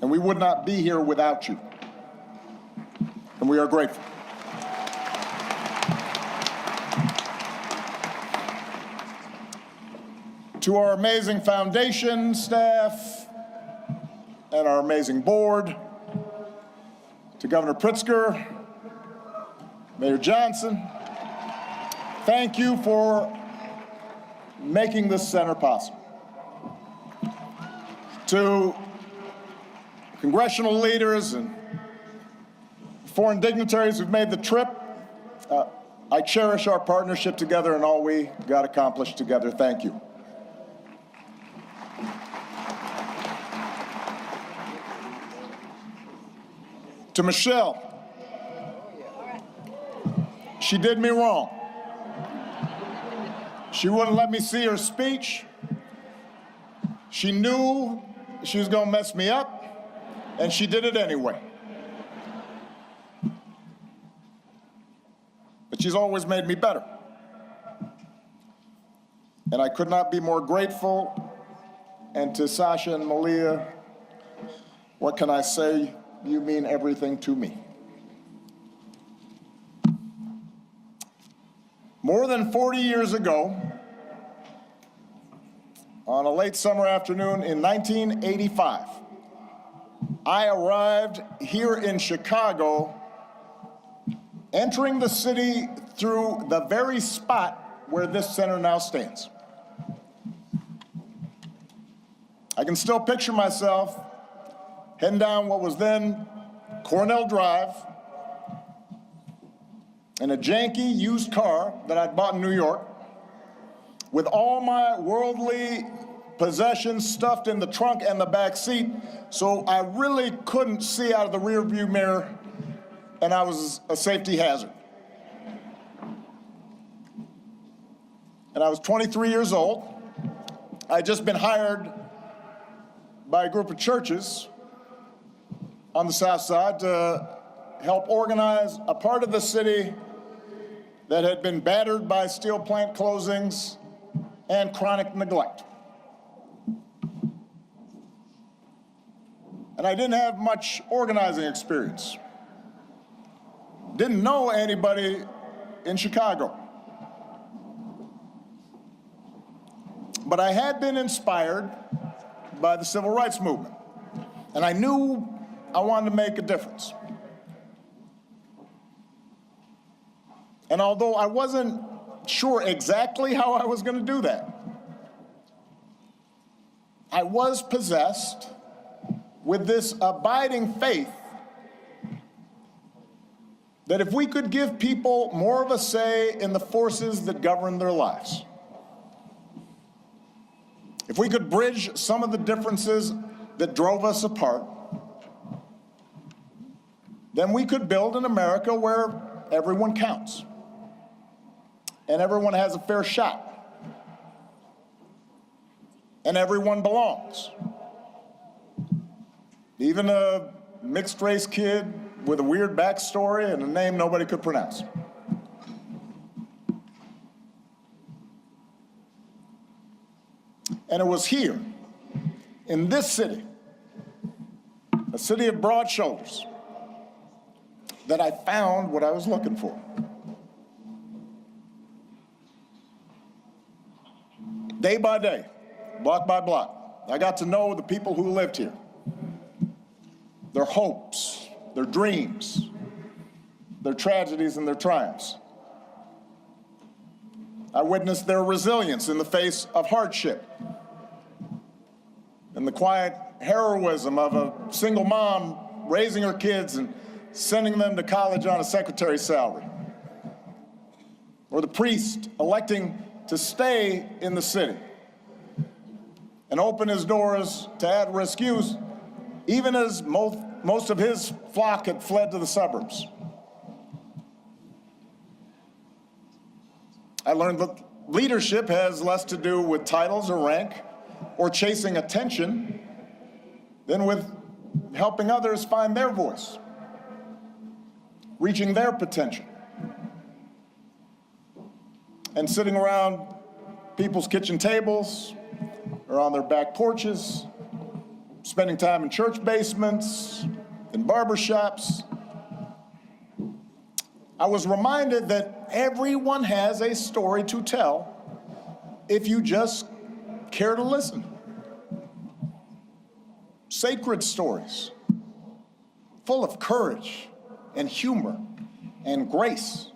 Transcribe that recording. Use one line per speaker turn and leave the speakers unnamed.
and we would not be here without you. And we are grateful. To our amazing foundation staff and our amazing board, to Governor Pritzker, Mayor Johnson, thank you for making this center possible. To congressional leaders and foreign dignitaries who've made the trip, I cherish our partnership together and all we got accomplished together. Thank you. To Michelle, she did me wrong. She wouldn't let me see her speech. She knew she was going to mess me up, and she did it anyway. But she's always made me better. And I could not be more grateful. And to Sasha and Malia, what can I say? You mean everything to me. More than 40 years ago, on a late summer afternoon in 1985, I arrived here in Chicago, entering the city through the very spot where this center now stands. I can still picture myself heading down what was then Cornell Drive in a janky used car that I'd bought in New York, with all my worldly possessions stuffed in the trunk and the back seat, so I really couldn't see out of the rearview mirror, and I was a safety hazard. And I was 23 years old. I'd just been hired by a group of churches on the South Side to help organize a part of the city that had been battered by steel plant closings and chronic neglect. And I didn't have much organizing experience. Didn't know anybody in Chicago. But I had been inspired by the civil rights movement, and I knew I wanted to make a difference. And although I wasn't sure exactly how I was going to do that, I was possessed with this abiding faith that if we could give people more of a say in the forces that govern their lives, if we could bridge some of the differences that drove us apart, then we could build an America where everyone counts and everyone has a fair shot and everyone belongs. Even a mixed-race kid with a weird backstory and a name nobody could pronounce. And it was here, in this city, a city of broad shoulders, that I found what I was looking for. Day by day, block by block, I got to know the people who lived here, their hopes, their dreams, their tragedies and their triumphs. I witnessed their resilience in the face of hardship and the quiet heroism of a single mom raising her kids and sending them to college on a secretary's salary, or the priest electing to stay in the city and open his doors to at-risk youth, even as most of his flock had fled to the suburbs. I learned that leadership has less to do with titles or rank or chasing attention than with helping others find their voice, reaching their potential, and sitting around people's kitchen tables or on their back porches, spending time in church basements, in barbershops, I was reminded that everyone has a story to tell if you just care to listen. Sacred stories, full of courage and humor and grace.